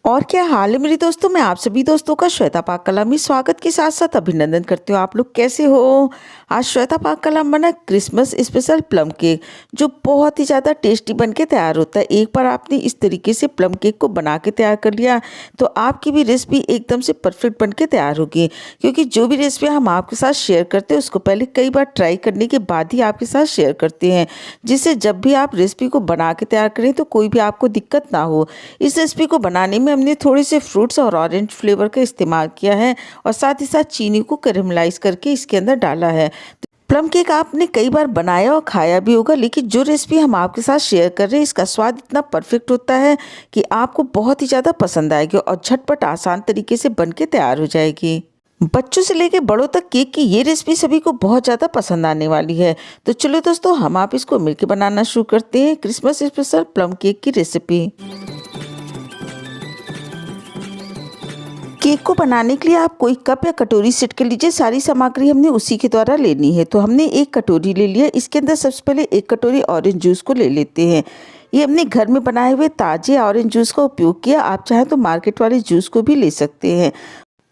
और क्या हाल है मेरे दोस्तों। मैं आप सभी दोस्तों का श्वेता पाक कला में स्वागत के साथ साथ अभिनंदन करती हूँ। आप लोग कैसे हो। आज श्वेता पाक कला में बना क्रिसमस स्पेशल प्लम केक जो बहुत ही ज़्यादा टेस्टी बन के तैयार होता है। एक बार आपने इस तरीके से प्लम केक को बना के तैयार कर लिया तो आपकी भी रेसिपी एकदम से परफेक्ट बन के तैयार होगी, क्योंकि जो भी रेसिपी हम आपके साथ शेयर करते हैं उसको पहले कई बार ट्राई करने के बाद ही आपके साथ शेयर करते हैं, जिससे जब भी आप रेसिपी को बना के तैयार करें तो कोई भी आपको दिक्कत ना हो। इस रेसिपी को बनाने में हमने थोड़े से फ्रूट्स और ऑरेंज फ्लेवर का इस्तेमाल किया है और साथ ही साथ चीनी को कैरेमलाइज करके इसके अंदर डाला है। प्लम केक आपने कई बार बनाया और खाया भी होगा, लेकिन जो रेसिपी हम आपके साथ शेयर कर रहे हैं इसका स्वाद इतना परफेक्ट होता है कि आपको बहुत ही ज़्यादा पसंद आएगी और झटपट आसान तरीके से बन के तैयार हो जाएगी। बच्चों से लेके बड़ों तक केक की ये रेसिपी सभी को बहुत ज़्यादा पसंद आने वाली है। तो चलो दोस्तों, हम आप इसको मिलकर बनाना शुरू करते हैं क्रिसमस स्पेशल प्लम केक की रेसिपी। केक को बनाने के लिए आप कोई कप या कटोरी सेट कर लीजिए। सारी सामग्री हमने उसी के द्वारा लेनी है। तो हमने एक कटोरी ले लिया, इसके अंदर सबसे पहले एक कटोरी ऑरेंज जूस को ले लेते हैं। ये हमने घर में बनाए हुए ताजे ऑरेंज जूस का उपयोग किया, आप चाहें तो मार्केट वाले जूस को भी ले सकते हैं।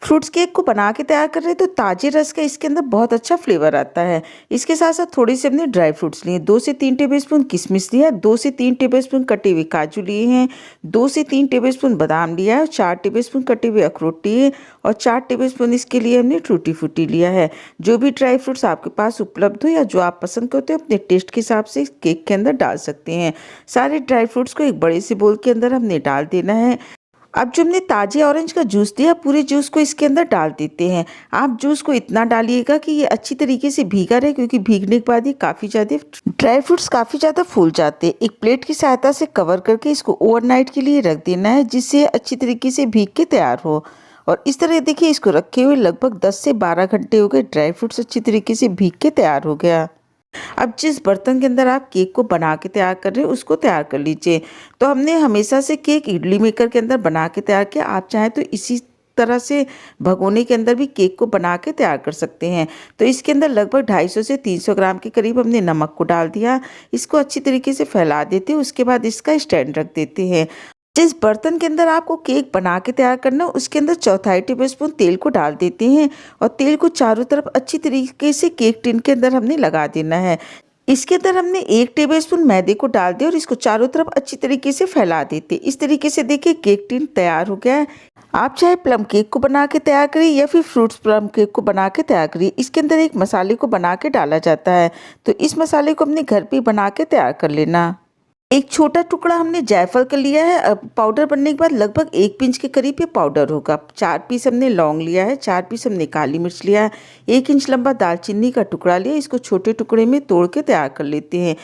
फ्रूट्स केक को बना के तैयार कर रहे हैं तो ताजे रस का इसके अंदर बहुत अच्छा फ्लेवर आता है। इसके साथ साथ थोड़ी सी हमने ड्राई फ्रूट्स लिए, 2 से 3 टेबलस्पून किशमिश लिया, 2 से 3 टेबलस्पून कटे हुए काजू लिए हैं, 2 से 3 टेबलस्पून बादाम लिया है, 4 टेबलस्पून कटे हुए अखरोट लिए और 4 टेबलस्पून इसके लिए हमने टूटी फ्रूटी लिया है। जो भी ड्राई फ्रूट्स आपके पास उपलब्ध हो या जो आप पसंद करते हो अपने टेस्ट के हिसाब से केक के अंदर डाल सकते हैं। सारे ड्राई फ्रूट्स को एक बड़े से बोल के अंदर हमने डाल देना है। अब जो हमने ताजे ऑरेंज का जूस दिया, पूरे जूस को इसके अंदर डाल देते हैं। आप जूस को इतना डालिएगा कि ये अच्छी तरीके से भीगा रहे, क्योंकि भीगने के बाद ये काफ़ी ज़्यादा ड्राई फ्रूट्स काफ़ी ज़्यादा फूल जाते हैं। एक प्लेट की सहायता से कवर करके इसको ओवरनाइट के लिए रख देना है, जिससे अच्छी तरीके से भीग के तैयार हो। और इस तरह देखिए, इसको रखे हुए लगभग 10 से 12 घंटे हो गए। ड्राई फ्रूट्स अच्छी तरीके से भीग के तैयार हो गया। अब जिस बर्तन के अंदर आप केक को बना के तैयार कर रहे हैं उसको तैयार कर लीजिए। तो हमने हमेशा से केक इडली मेकर के अंदर बना के तैयार किया, आप चाहें तो इसी तरह से भगोने के अंदर भी केक को बना के तैयार कर सकते हैं। तो इसके अंदर लगभग 250 से 300 ग्राम के करीब हमने नमक को डाल दिया। इसको अच्छी तरीके से फैला देते हैं, उसके बाद इसका स्टैंड रख देते हैं। जिस बर्तन के अंदर आपको केक बना के तैयार करना है उसके अंदर 1/4 टेबलस्पून तेल को डाल देते हैं और तेल को चारों तरफ अच्छी तरीके से केक टिन के अंदर हमने लगा देना है। इसके अंदर हमने 1 टेबलस्पून मैदे को डाल दिया और इसको चारों तरफ अच्छी तरीके से फैला देते। इस तरीके से देखिए केक टिन तैयार हो गया है। आप चाहे प्लम केक को बना के तैयार करिए या फिर फ्रूट्स प्लम केक को बना के तैयार करिए। इसके अंदर एक मसाले को बना के डाला जाता है, तो इस मसाले को हमने घर पे बना के तैयार कर लेना। एक छोटा टुकड़ा हमने जायफल का लिया है। अब पाउडर बनने के बाद लगभग 1 पिंच के करीब ये पाउडर होगा। 4 पीस हमने लौंग लिया है, 4 पीस हमने काली मिर्च लिया है, 1 इंच लंबा दालचीनी का टुकड़ा लिया। इसको छोटे टुकड़े में तोड़ के तैयार कर लेते हैं।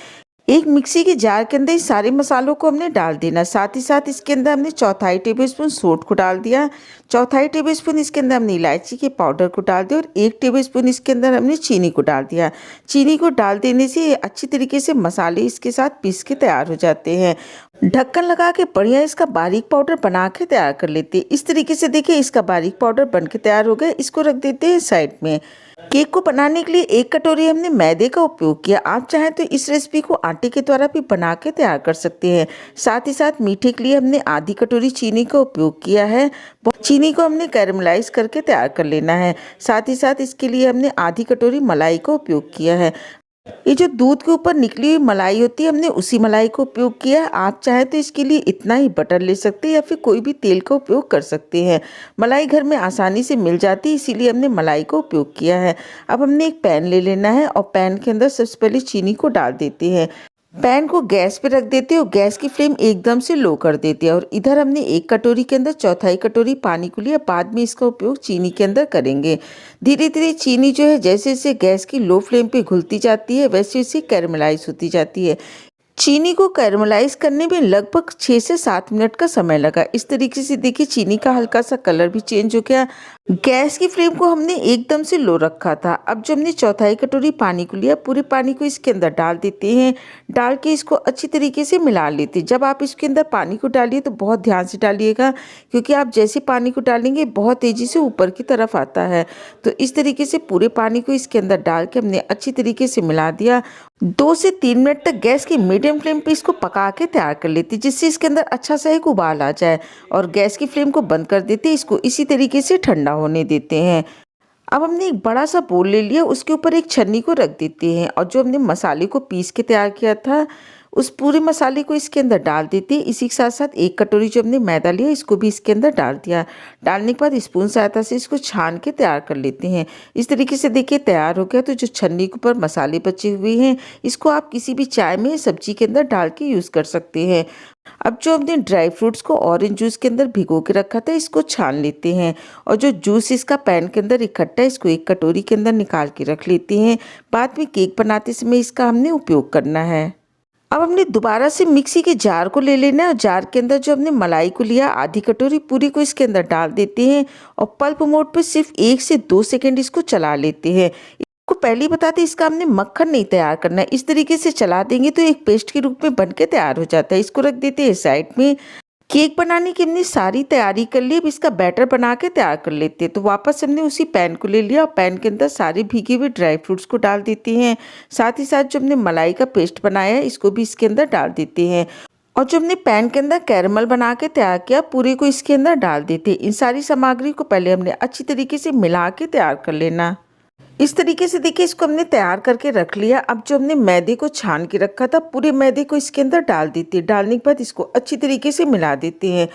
एक मिक्सी के जार के अंदर इस सारे मसालों को हमने डाल देना। साथ ही साथ इसके अंदर हमने 1/4 टेबलस्पून सोंठ को डाल दिया, 1/4 टेबलस्पून इसके अंदर हमने इलायची के पाउडर को डाल दिया और 1 टेबलस्पून इसके अंदर हमने चीनी को डाल दिया। चीनी को डाल देने से अच्छी तरीके से मसाले इसके साथ पीस के तैयार हो जाते हैं। ढक्कन लगा के बढ़िया इसका बारीक पाउडर बना के तैयार कर लेते हैं। इस तरीके से देखिए इसका बारीक पाउडर बन के तैयार हो गया। इसको रख देते हैं साइड में। केक को बनाने के लिए 1 कटोरी हमने मैदे का उपयोग किया। आप चाहें तो इस रेसिपी को आटे के द्वारा भी बना के तैयार कर सकते हैं। साथ ही साथ मीठे के लिए हमने आधी कटोरी चीनी का उपयोग किया है। चीनी को हमने कैरेमलाइज करके तैयार कर लेना है। साथ ही साथ इसके लिए हमने आधी कटोरी मलाई का उपयोग किया है। ये जो दूध के ऊपर निकली हुई मलाई होती है, हमने उसी मलाई का उपयोग किया है। आप चाहें तो इसके लिए इतना ही बटर ले सकते हैं या फिर कोई भी तेल का उपयोग कर सकते हैं। मलाई घर में आसानी से मिल जाती है, इसीलिए हमने मलाई का उपयोग किया है। अब हमने एक पैन ले लेना है और पैन के अंदर सबसे पहले चीनी को डाल देते हैं। पैन को गैस पे रख देते हैं और गैस की फ्लेम एकदम से लो कर देते हैं। और इधर हमने 1 कटोरी के अंदर 1/4 कटोरी पानी को लिया। बाद में इसका उपयोग चीनी के अंदर करेंगे। धीरे धीरे चीनी जो है जैसे जैसे गैस की लो फ्लेम पे घुलती जाती है वैसे वैसे कैरमलाइज होती जाती है। चीनी को कैरमलाइज करने में लगभग 6 से 7 मिनट का समय लगा। इस तरीके से देखिए चीनी का हल्का सा कलर भी चेंज हो गया। गैस की फ्लेम को हमने एकदम से लो रखा था। अब जो हमने 1/4 कटोरी पानी को लिया, पूरे पानी को इसके अंदर डाल देते हैं। डाल के इसको अच्छी तरीके से मिला लेते हैं। जब आप इसके अंदर पानी को डालिए तो बहुत ध्यान से डालिएगा, क्योंकि आप जैसे पानी को डालेंगे बहुत तेज़ी से ऊपर की तरफ आता है। तो इस तरीके से पूरे पानी को इसके अंदर डाल के हमने अच्छी तरीके से मिला दिया। 2 से 3 मिनट तक गैस की मीडियम फ्लेम पे इसको पका के तैयार कर लेती है, जिससे इसके अंदर अच्छा सा एक उबाल आ जाए और गैस की फ्लेम को बंद कर देते हैं। इसको इसी तरीके से ठंडा होने देते हैं। अब हमने एक बड़ा सा बोल ले लिया, उसके ऊपर एक छन्नी को रख देते हैं और जो हमने मसाले को पीस के तैयार किया था उस पूरे मसाले को इसके अंदर डाल देते हैं। इसी के साथ साथ 1 कटोरी जो हमने मैदा लिया इसको भी इसके अंदर डाल दिया। डालने के बाद स्पून सहायता से इसको छान के तैयार कर लेते हैं। इस तरीके से देखिए तैयार हो गया। तो जो छन्नी के ऊपर मसाले बचे हुए हैं इसको आप किसी भी चाय में सब्जी के अंदर डाल के यूज़ कर सकते हैं। अब जो हमने ड्राई फ्रूट्स को ऑरेंज जूस के अंदर भिगो के रखा था इसको छान लेते हैं और जो जूस इसका पैन के अंदर इकट्ठा है इसको एक कटोरी के अंदर निकाल के रख लेते हैं। बाद में केक बनाते समय इसका हमने उपयोग करना है। अब हमने दोबारा से मिक्सी के जार को ले लेना है और जार के अंदर जो हमने मलाई को लिया आधी कटोरी पूरी को इसके अंदर डाल देते हैं और पल्प मोड पे सिर्फ 1 से 2 सेकंड इसको चला लेते हैं। को पहले ही बताते इसका हमने मक्खन नहीं तैयार करना है। इस तरीके से चला देंगे तो एक पेस्ट के रूप में बन के तैयार हो जाता है। इसको रख देते हैं साइड में। केक बनाने की हमने सारी तैयारी कर ली। अब इसका बैटर बना के तैयार कर लेते हैं। तो वापस हमने उसी पैन को ले लिया और पैन के अंदर सारे भीगे हुए ड्राई फ्रूट्स को डाल देते हैं। साथ ही साथ जो हमने मलाई का पेस्ट बनाया है इसको भी इसके अंदर डाल देते हैं और जो हमने पैन के अंदर कैरमल बना के तैयार किया पूरे को इसके अंदर डाल देते हैं। इन सारी सामग्री को पहले हमने अच्छी तरीके से मिला के तैयार कर लेना। इस तरीके से देखिए इसको हमने तैयार करके रख लिया। अब जो हमने मैदे को छान के रखा था पूरे मैदे को इसके अंदर डाल देते हैं। डालने के बाद इसको अच्छी तरीके से मिला देते हैं।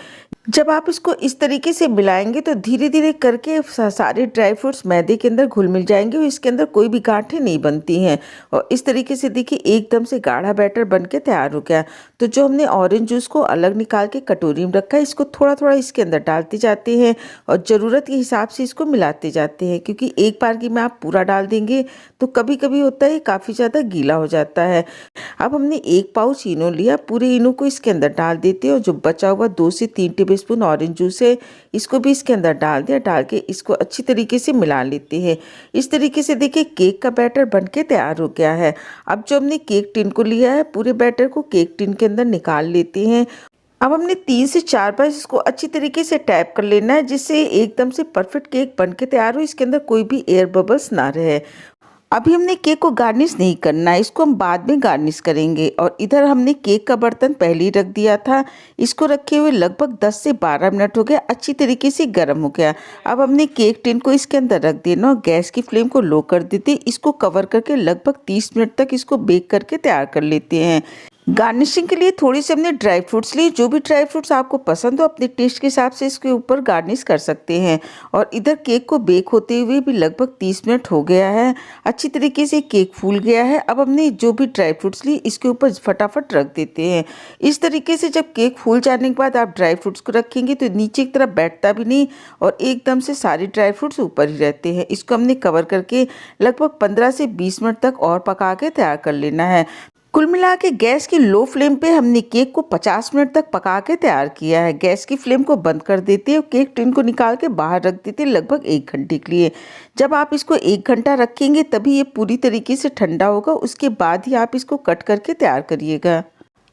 जब आप इसको इस तरीके से मिलाएंगे तो धीरे धीरे करके सारे ड्राई फ्रूट्स मैदे के अंदर घुल मिल जाएंगे और इसके अंदर कोई भी गांठें नहीं बनती हैं। और इस तरीके से देखिए एकदम से गाढ़ा बैटर बन के तैयार हो गया। तो जो हमने ऑरेंज जूस को अलग निकाल के कटोरी में रखा है इसको थोड़ा थोड़ा इसके अंदर डालते जाते हैं और ज़रूरत के हिसाब से इसको मिलाते जाते हैं, क्योंकि एक बार की में आप पूरा डाल देंगे तो कभी कभी होता है काफ़ी ज़्यादा गीला हो जाता है। अब हमने 1 पाउच इनो लिया, पूरे इनो को इसके अंदर डाल देते हैं और जो बचा हुआ 2 से 3 टेबलस्पून ऑरेंज जूस है इसको भी इसके अंदर डाल दिया। डाल के इसको अच्छी तरीके से मिला लेते हैं। इस तरीके से देखिए केक का बैटर बनके तैयार हो गया है। अब जो हमने केक टिन को लिया है पूरे बैटर को केक टिन के अंदर निकाल लेते हैं। अब हमने 3 से 4 बार इसको अच्छी तरीके से टैप कर लेना है, जिससे एकदम से परफेक्ट केक बनके तैयार हो, इसके अंदर कोई भी एयर बबल्स ना रहे। अभी हमने केक को गार्निश नहीं करना है, इसको हम बाद में गार्निश करेंगे। और इधर हमने केक का बर्तन पहले ही रख दिया था। इसको रखे हुए लगभग 10 से 12 मिनट हो गया, अच्छी तरीके से गर्म हो गया। अब हमने केक टिन को इसके अंदर रख देना और गैस की फ्लेम को लो कर देते। इसको कवर करके लगभग 30 मिनट तक इसको बेक करके तैयार कर लेते हैं। गार्निशिंग के लिए थोड़ी सी हमने ड्राई फ्रूट्स लिए। जो भी ड्राई फ्रूट्स आपको पसंद हो अपने टेस्ट के हिसाब से इसके ऊपर गार्निश कर सकते हैं। और इधर केक को बेक होते हुए भी लगभग 30 मिनट हो गया है, अच्छी तरीके से केक फूल गया है। अब हमने जो भी ड्राई फ्रूट्स लिए इसके ऊपर फटाफट रख देते हैं। इस तरीके से जब केक फूल जाने के बाद आप ड्राई फ्रूट्स को रखेंगे तो नीचे की तरफ बैठता भी नहीं और एकदम से सारे ड्राई फ्रूट्स ऊपर ही रहते हैं। इसको हमने कवर करके लगभग 15 से 20 मिनट तक और पका के तैयार कर लेना है। कुल मिला के गैस की लो फ्लेम पे हमने केक को 50 मिनट तक पका के तैयार किया है। गैस की फ्लेम को बंद कर देते हैं और केक टिन को निकाल के बाहर रख देते हैं लगभग 1 घंटे के लिए। जब आप इसको 1 घंटा रखेंगे तभी ये पूरी तरीके से ठंडा होगा, उसके बाद ही आप इसको कट करके तैयार करिएगा।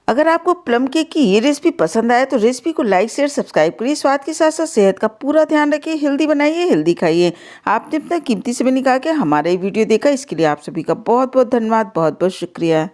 अगर आपको प्लम केक की ये रेसिपी पसंद आए तो रेसिपी को लाइक शेयर सब्सक्राइब करिए। स्वाद के साथ साथ सेहत का पूरा ध्यान रखिए। हेल्दी बनाइए, हेल्दी खाइए। आपने अपना कीमती समय निकाल के हमारा ये वीडियो देखा, इसके लिए आप सभी का बहुत बहुत धन्यवाद, बहुत बहुत शुक्रिया।